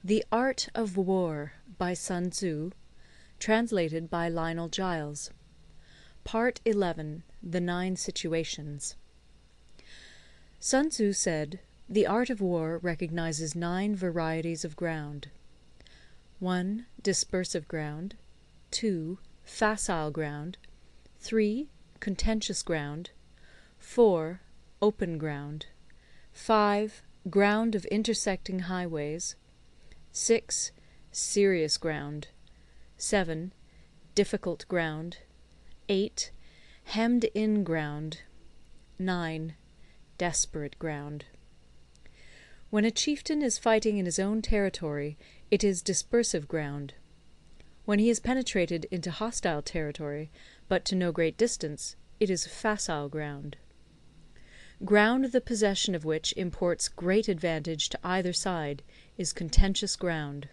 The Art of War by Sun Tzu, translated by Lionel Giles. Part 11. The 9 Situations. Sun Tzu said, "The art of war recognizes 9 varieties of ground. 1. Dispersive ground. 2. Facile ground. 3. Contentious ground. 4. Open ground. 5. Ground of intersecting highways. 6. Serious ground. 7. Difficult ground. 8. Hemmed-in ground. 9. Desperate ground." When a chieftain is fighting in his own territory, it is dispersive ground. When he has penetrated into hostile territory, but to no great distance, it is facile ground. Ground the possession of which imports great advantage to either side is contentious ground.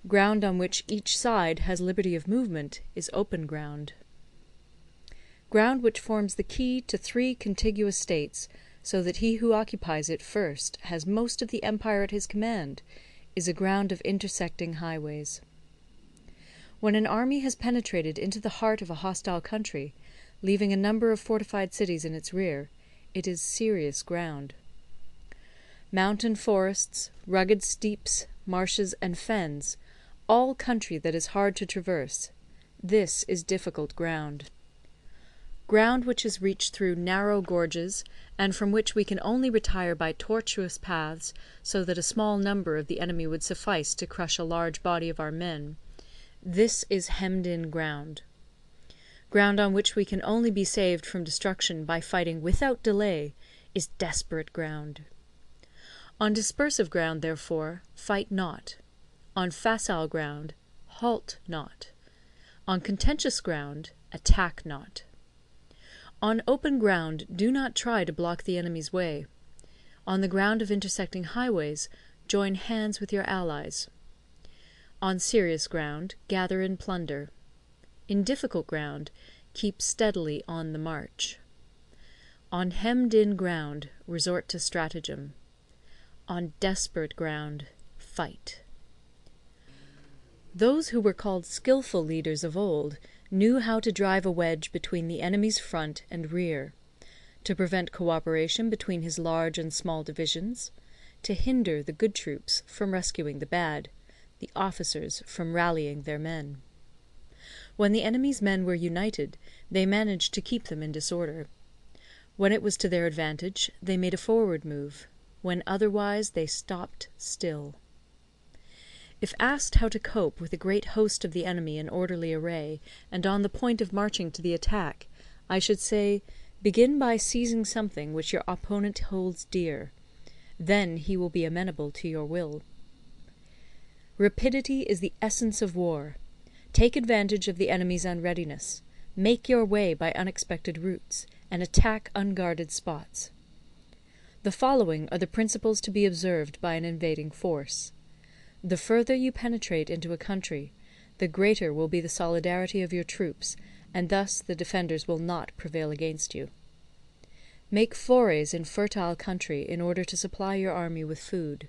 Ground on which each side has liberty of movement is open ground. Ground which forms the key to 3 contiguous states, so that he who occupies it first has most of the empire at his command, is a ground of intersecting highways. When an army has penetrated into the heart of a hostile country, leaving a number of fortified cities in its rear, it is serious ground. Mountain forests, rugged steeps, marshes, and fens, all country that is hard to traverse, this is difficult ground. Ground which is reached through narrow gorges, and from which we can only retire by tortuous paths, so that a small number of the enemy would suffice to crush a large body of our men, this is hemmed-in ground. Ground on which we can only be saved from destruction by fighting without delay is desperate ground. On dispersive ground, therefore, fight not. On facile ground, halt not. On contentious ground, attack not. On open ground, do not try to block the enemy's way. On the ground of intersecting highways, join hands with your allies. On serious ground, gather in plunder. In difficult ground, keep steadily on the march. On hemmed-in ground, resort to stratagem. On desperate ground, fight. Those who were called skilful leaders of old knew how to drive a wedge between the enemy's front and rear, to prevent cooperation between his large and small divisions, to hinder the good troops from rescuing the bad, the officers from rallying their men. When the enemy's men were united, they managed to keep them in disorder. When it was to their advantage, they made a forward move. When otherwise, they stopped still. If asked how to cope with a great host of the enemy in orderly array, and on the point of marching to the attack, I should say, begin by seizing something which your opponent holds dear. Then he will be amenable to your will. Rapidity is the essence of war. Take advantage of the enemy's unreadiness. Make your way by unexpected routes, and attack unguarded spots. The following are the principles to be observed by an invading force. The further you penetrate into a country, the greater will be the solidarity of your troops, and thus the defenders will not prevail against you. Make forays in fertile country in order to supply your army with food.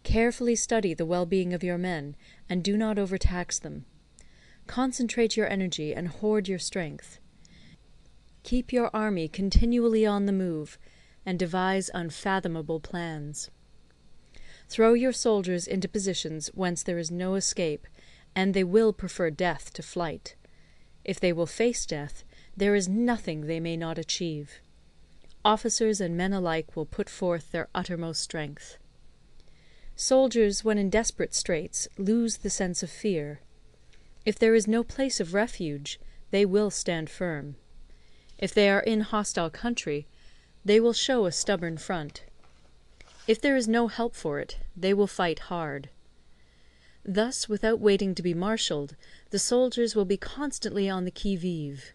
Carefully study the well-being of your men, and do not overtax them. Concentrate your energy and hoard your strength. Keep your army continually on the move, and devise unfathomable plans. Throw your soldiers into positions whence there is no escape, and they will prefer death to flight. If they will face death, there is nothing they may not achieve. Officers and men alike will put forth their uttermost strength. Soldiers, when in desperate straits, lose the sense of fear. If there is no place of refuge, they will stand firm. If they are in hostile country, they will show a stubborn front. If there is no help for it, they will fight hard. Thus, without waiting to be marshalled, the soldiers will be constantly on the qui-vive.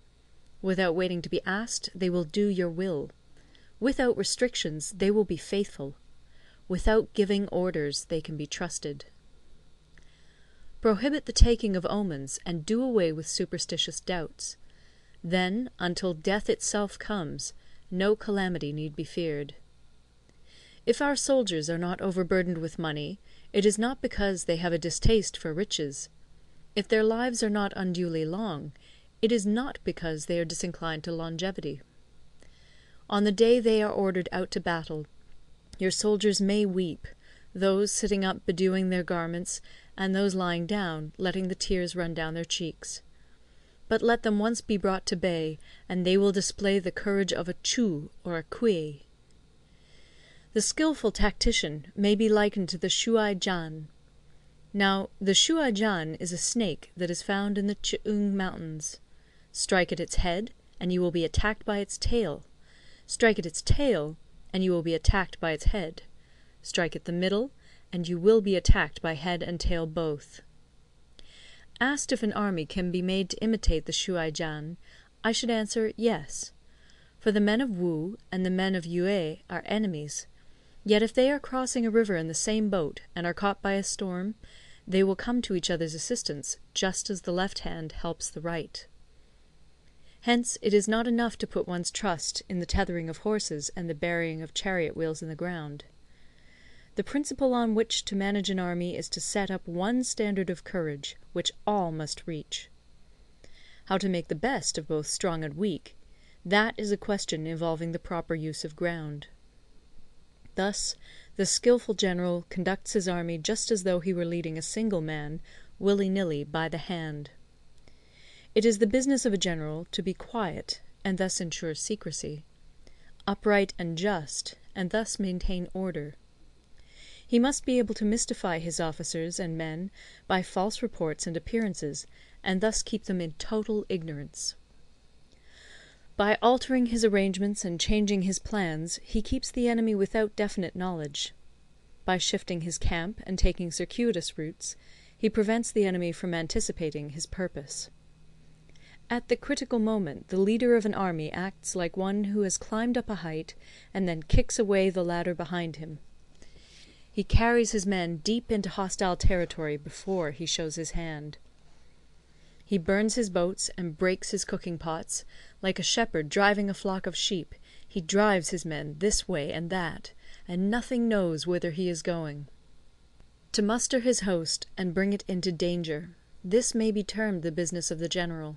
Without waiting to be asked, they will do your will. Without restrictions, they will be faithful. Without giving orders, they can be trusted. Prohibit the taking of omens, and do away with superstitious doubts. Then, until death itself comes, no calamity need be feared. If our soldiers are not overburdened with money, it is not because they have a distaste for riches. If their lives are not unduly long, it is not because they are disinclined to longevity. On the day they are ordered out to battle, your soldiers may weep, those sitting up bedewing their garments, and those lying down, letting the tears run down their cheeks. But let them once be brought to bay, and they will display the courage of a Chu or a Kui. The skilful tactician may be likened to the Shuai Jan. Now, the Shuai Jan is a snake that is found in the Ch'ung Mountains. Strike at its head, and you will be attacked by its tail. Strike at its tail, and you will be attacked by its head. Strike at the middle, and you will be attacked by head and tail both. Asked if an army can be made to imitate the Shuai Jan, I should answer yes. For the men of Wu and the men of Yue are enemies. Yet if they are crossing a river in the same boat, and are caught by a storm, they will come to each other's assistance, just as the left hand helps the right. Hence it is not enough to put one's trust in the tethering of horses and the burying of chariot wheels in the ground. The principle on which to manage an army is to set up one standard of courage, which all must reach. How to make the best of both strong and weak, that is a question involving the proper use of ground. Thus, the skilful general conducts his army just as though he were leading a single man, willy-nilly, by the hand. It is the business of a general to be quiet, and thus ensure secrecy; upright and just, and thus maintain order. He must be able to mystify his officers and men by false reports and appearances, and thus keep them in total ignorance. By altering his arrangements and changing his plans, he keeps the enemy without definite knowledge. By shifting his camp and taking circuitous routes, he prevents the enemy from anticipating his purpose. At the critical moment, the leader of an army acts like one who has climbed up a height and then kicks away the ladder behind him. He carries his men deep into hostile territory before he shows his hand. He burns his boats and breaks his cooking pots. Like a shepherd driving a flock of sheep, he drives his men this way and that, and nothing knows whither he is going. To muster his host and bring it into danger, this may be termed the business of the general.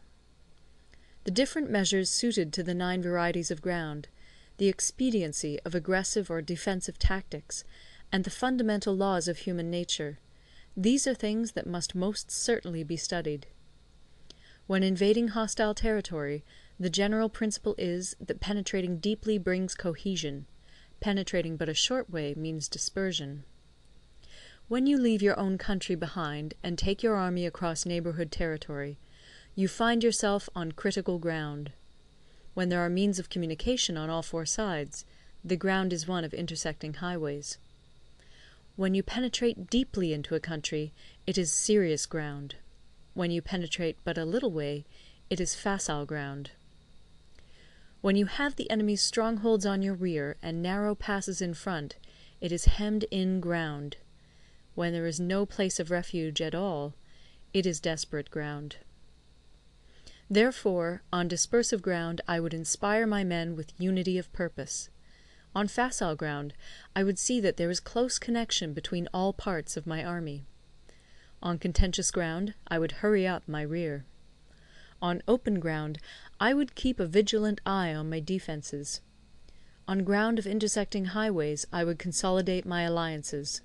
The different measures suited to the 9 varieties of ground, the expediency of aggressive or defensive tactics, and the fundamental laws of human nature, these are things that must most certainly be studied. When invading hostile territory, the general principle is that penetrating deeply brings cohesion; penetrating but a short way means dispersion. When you leave your own country behind and take your army across neighbourhood territory, you find yourself on critical ground. When there are means of communication on all 4 sides, the ground is one of intersecting highways. When you penetrate deeply into a country, it is serious ground. When you penetrate but a little way, it is facile ground. When you have the enemy's strongholds on your rear and narrow passes in front, it is hemmed-in ground. When there is no place of refuge at all, it is desperate ground. Therefore, on dispersive ground I would inspire my men with unity of purpose. On facile ground I would see that there is close connection between all parts of my army. On contentious ground I would hurry up my rear. On open ground I would keep a vigilant eye on my defences. On ground of intersecting highways I would consolidate my alliances.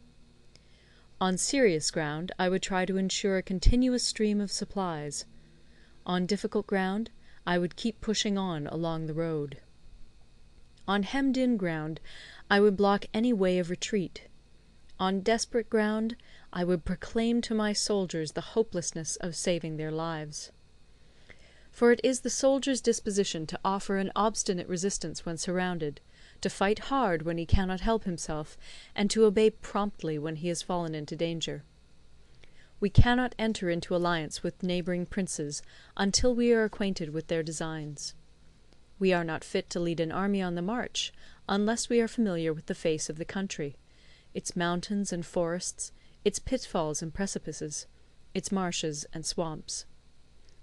On serious ground I would try to ensure a continuous stream of supplies. On difficult ground I would keep pushing on along the road. On hemmed-in ground I would block any way of retreat. On desperate ground I would proclaim to my soldiers the hopelessness of saving their lives. For it is the soldier's disposition to offer an obstinate resistance when surrounded, to fight hard when he cannot help himself, and to obey promptly when he has fallen into danger. We cannot enter into alliance with neighbouring princes until we are acquainted with their designs. We are not fit to lead an army on the march unless we are familiar with the face of the country, its mountains and forests, its pitfalls and precipices, its marshes and swamps.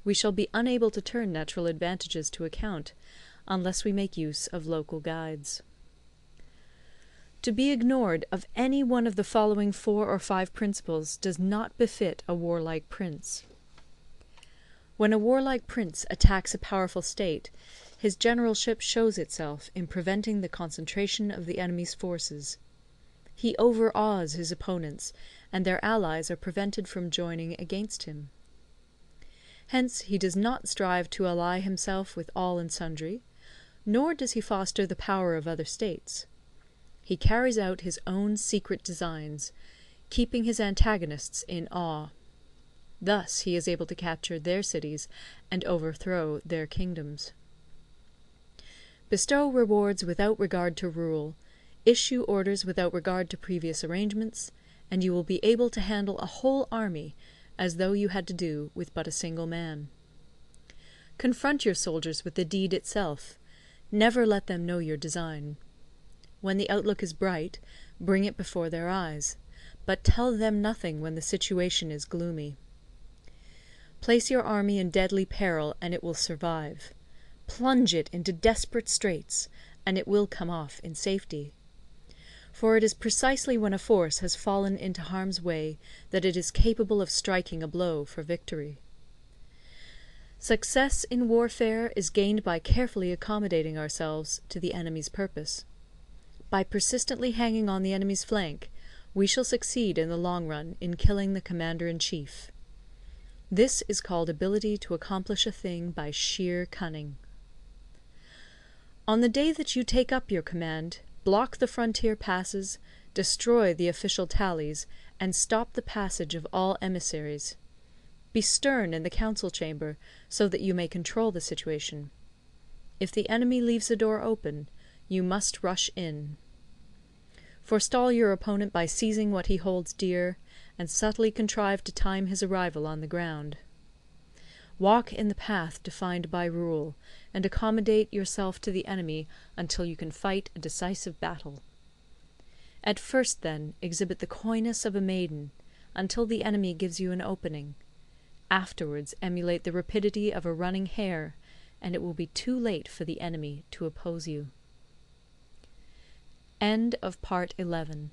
We shall be unable to turn natural advantages to account unless we make use of local guides. To be ignored of any one of the following 4 or 5 principles does not befit a warlike prince. When a warlike prince attacks a powerful state, his generalship shows itself in preventing the concentration of the enemy's forces. He overawes his opponents, and their allies are prevented from joining against him. Hence he does not strive to ally himself with all and sundry, nor does he foster the power of other states. He carries out his own secret designs, keeping his antagonists in awe. Thus he is able to capture their cities and overthrow their kingdoms. Bestow rewards without regard to rule, issue orders without regard to previous arrangements, and you will be able to handle a whole army as though you had to do with but a single man. Confront your soldiers with the deed itself. Never let them know your design. When the outlook is bright, bring it before their eyes, but tell them nothing when the situation is gloomy. Place your army in deadly peril, and it will survive. Plunge it into desperate straits, and it will come off in safety. For it is precisely when a force has fallen into harm's way that it is capable of striking a blow for victory. Success in warfare is gained by carefully accommodating ourselves to the enemy's purpose. By persistently hanging on the enemy's flank, we shall succeed in the long run in killing the commander-in-chief. This is called ability to accomplish a thing by sheer cunning. On the day that you take up your command, block the frontier passes, destroy the official tallies, and stop the passage of all emissaries. Be stern in the council chamber, so that you may control the situation. If the enemy leaves a door open, you must rush in. Forestall your opponent by seizing what he holds dear, and subtly contrive to time his arrival on the ground. Walk in the path defined by rule, and accommodate yourself to the enemy until you can fight a decisive battle. At first, then, exhibit the coyness of a maiden, until the enemy gives you an opening. Afterwards emulate the rapidity of a running hare, and it will be too late for the enemy to oppose you. End of Part 11.